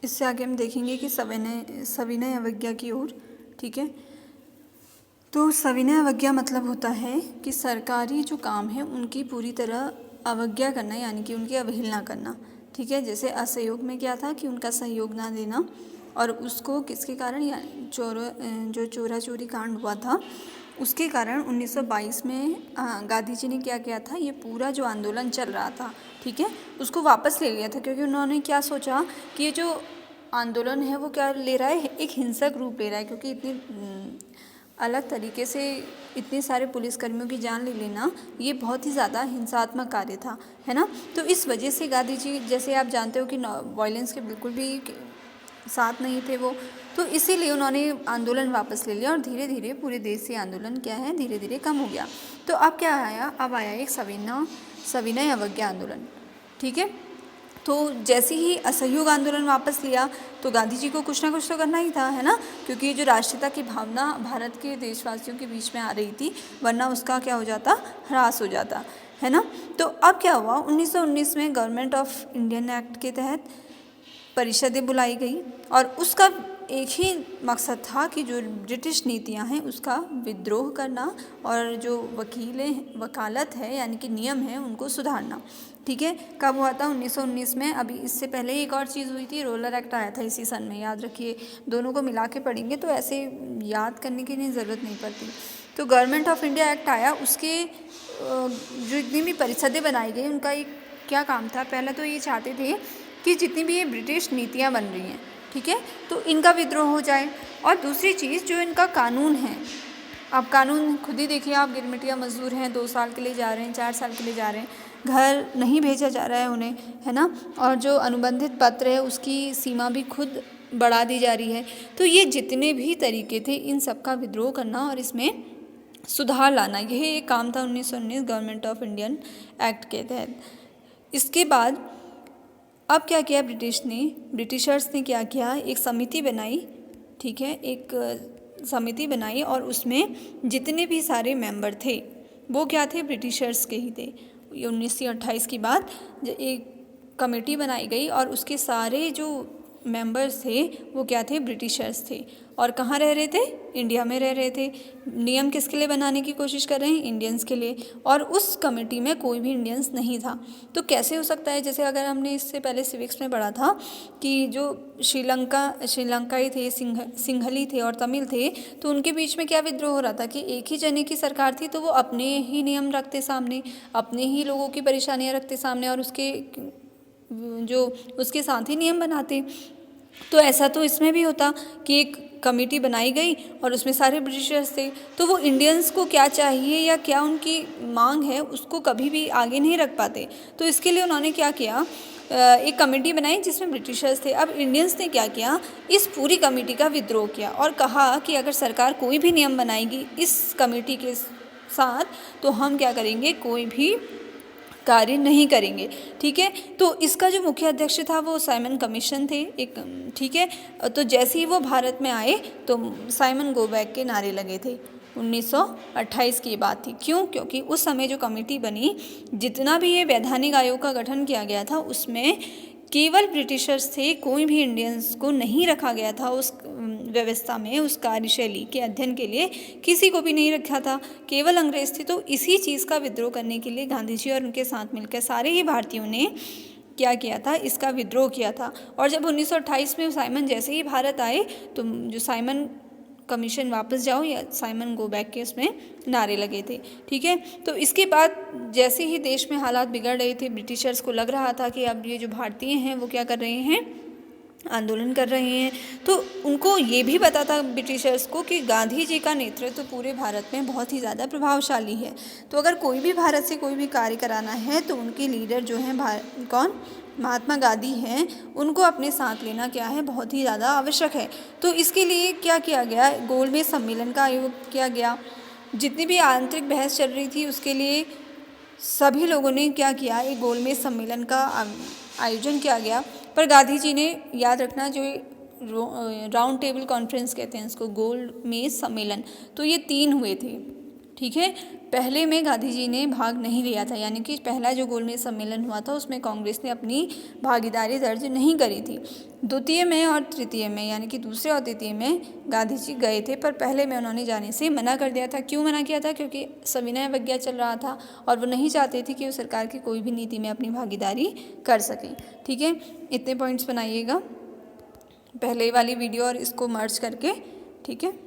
इससे आगे हम देखेंगे कि सविनय अवज्ञा की ओर। ठीक है, तो सविनय अवज्ञा मतलब होता है कि सरकारी जो काम है उनकी पूरी तरह अवज्ञा करना, यानी कि उनकी अवहेलना करना। ठीक है, जैसे असहयोग में क्या था कि उनका सहयोग ना देना, और उसको किसके कारण, या जो चोरा चोरी कांड हुआ था उसके कारण 1922 में गांधी जी ने क्या किया था, ये पूरा जो आंदोलन चल रहा था, ठीक है, उसको वापस ले लिया था। क्योंकि उन्होंने क्या सोचा कि ये जो आंदोलन है वो क्या ले रहा है, एक हिंसक रूप ले रहा है, क्योंकि इतनी अलग तरीके से इतने सारे पुलिसकर्मियों की जान ले लेना ये बहुत ही ज़्यादा हिंसात्मक कार्य था, है ना। तो इस वजह से गांधी जी, जैसे आप जानते हो कि वायलेंस के बिल्कुल भी साथ नहीं थे वो, तो इसीलिए उन्होंने आंदोलन वापस ले लिया और धीरे धीरे पूरे देश से आंदोलन क्या है, धीरे धीरे कम हो गया। तो अब क्या आया, अब आया एक सविनय अवज्ञा आंदोलन। ठीक है, तो जैसे ही असहयोग आंदोलन वापस लिया तो गांधी जी को कुछ ना कुछ तो करना ही था, है ना, क्योंकि जो राष्ट्रीयता की भावना भारत के देशवासियों के बीच में आ रही थी, वरना उसका क्या हो जाता, ह्रास हो जाता, है ना। तो अब क्या हुआ, 1919 में गवर्नमेंट ऑफ इंडियन एक्ट के तहत परिषदें बुलाई गई, और उसका एक ही मकसद था कि जो ब्रिटिश नीतियां हैं उसका विद्रोह करना, और जो वकालत है यानी कि नियम है उनको सुधारना। ठीक है, कब हुआ था, 1919 में। अभी इससे पहले एक और चीज़ हुई थी, रोलर एक्ट आया था इसी सन में, याद रखिए, दोनों को मिला के पढ़ेंगे तो ऐसे याद करने की ज़रूरत नहीं पड़ती। तो गवर्नमेंट ऑफ इंडिया एक्ट आया, उसके जो इतनी भी परिषदें बनाई गई उनका एक क्या काम था, पहले तो ये चाहते थे कि जितनी भी ये ब्रिटिश नीतियाँ बन रही हैं, ठीक है, तो इनका विद्रोह हो जाए। और दूसरी चीज़ जो इनका कानून है, अब कानून खुद ही देखिए आप, गिरमिटिया मजदूर हैं, 2 साल के लिए जा रहे हैं, 4 साल के लिए जा रहे हैं, घर नहीं भेजा जा रहा है उन्हें, है ना, और जो अनुबंधित पत्र है उसकी सीमा भी खुद बढ़ा दी जा रही है। तो ये जितने भी तरीके थे इन सब का विद्रोह करना और इसमें सुधार लाना, यही एक काम था 1919 गवर्नमेंट ऑफ इंडियन एक्ट के तहत। इसके बाद अब क्या किया ब्रिटिशर्स ने क्या किया, एक समिति बनाई। ठीक है, एक समिति बनाई और उसमें जितने भी सारे मेंबर थे वो क्या थे, ब्रिटिशर्स के ही थे। ये 1928 की बात, एक कमेटी बनाई गई और उसके सारे जो मेंबर्स थे वो क्या थे, ब्रिटिशर्स थे, और कहाँ रह रहे थे, इंडिया में रह रहे थे। नियम किसके लिए बनाने की कोशिश कर रहे हैं, इंडियंस के लिए, और उस कमेटी में कोई भी इंडियंस नहीं था। तो कैसे हो सकता है, जैसे अगर हमने इससे पहले सिविक्स में पढ़ा था कि जो श्रीलंकाई थे, सिंहली थे और तमिल थे, तो उनके बीच में क्या विद्रोह हो रहा था कि एक ही जने की सरकार थी, तो वो अपने ही नियम रखते सामने, अपने ही लोगों की परेशानियां रखते सामने, और उसके साथ ही नियम बनाते। तो ऐसा तो इसमें भी होता कि एक कमेटी बनाई गई और उसमें सारे ब्रिटिशर्स थे, तो वो इंडियंस को क्या चाहिए या क्या उनकी मांग है उसको कभी भी आगे नहीं रख पाते। तो इसके लिए उन्होंने क्या किया, एक कमेटी बनाई जिसमें ब्रिटिशर्स थे। अब इंडियंस ने क्या किया, इस पूरी कमेटी का विद्रोह किया और कहा कि अगर सरकार कोई भी नियम बनाएगी इस कमेटी के साथ तो हम क्या करेंगे, कोई भी कार्य नहीं करेंगे। ठीक है, तो इसका जो मुख्य अध्यक्ष था वो साइमन कमीशन थे एक। ठीक है, तो जैसे ही वो भारत में आए तो साइमन गो बैक के नारे लगे थे। 1928 की बात थी। क्यों? क्योंकि उस समय जो कमेटी बनी, जितना भी ये वैधानिक आयोग का गठन किया गया था उसमें केवल ब्रिटिशर्स थे, कोई भी इंडियंस को नहीं रखा गया था उस व्यवस्था में, उस कार्यशैली के अध्ययन के लिए किसी को भी नहीं रखा था, केवल अंग्रेज थे। तो इसी चीज़ का विद्रोह करने के लिए गांधी जी और उनके साथ मिलकर सारे ही भारतीयों ने क्या किया था, इसका विद्रोह किया था। और जब 1928 में साइमन जैसे ही भारत आए तो जो साइमन कमीशन वापस जाओ या साइमन गो बैक के उसमें नारे लगे थे। ठीक है, तो इसके बाद जैसे ही देश में हालात बिगड़ रहे थे, ब्रिटिशर्स को लग रहा था कि अब ये जो भारतीय हैं वो क्या कर रहे हैं, आंदोलन कर रहे हैं, तो उनको ये भी पता था ब्रिटिशर्स को कि गांधी जी का नेतृत्व पूरे भारत में बहुत ही ज़्यादा प्रभावशाली है। तो अगर कोई भी भारत से कोई भी कार्य कराना है तो उनके लीडर जो हैं कौन, महात्मा गांधी हैं, उनको अपने साथ लेना क्या है, बहुत ही ज़्यादा आवश्यक है। तो इसके लिए क्या किया गया, गोलमेज सम्मेलन का आयोजन किया गया। जितनी भी आंतरिक बहस चल रही थी उसके लिए सभी लोगों ने क्या किया, एक गोलमेज सम्मेलन का आयोजन किया गया। पर गांधी जी ने, याद रखना, जो राउंड टेबल कॉन्फ्रेंस कहते हैं इसको, गोलमेज सम्मेलन, तो ये 3 हुए थे। ठीक है, पहले में गांधी जी ने भाग नहीं लिया था, यानी कि पहला जो गोलमेज सम्मेलन हुआ था उसमें कांग्रेस ने अपनी भागीदारी दर्ज नहीं करी थी। द्वितीय में और तृतीय में, यानी कि दूसरे और तृतीय में गांधी जी गए थे, पर पहले में उन्होंने जाने से मना कर दिया था। क्यों मना किया था? क्योंकि सविनय अवज्ञा चल रहा था और वो नहीं चाहते थे कि वो सरकार की कोई भी नीति में अपनी भागीदारी कर सकें। ठीक है, इतने पॉइंट्स बनाइएगा पहले वाली वीडियो और इसको मर्ज करके। ठीक है।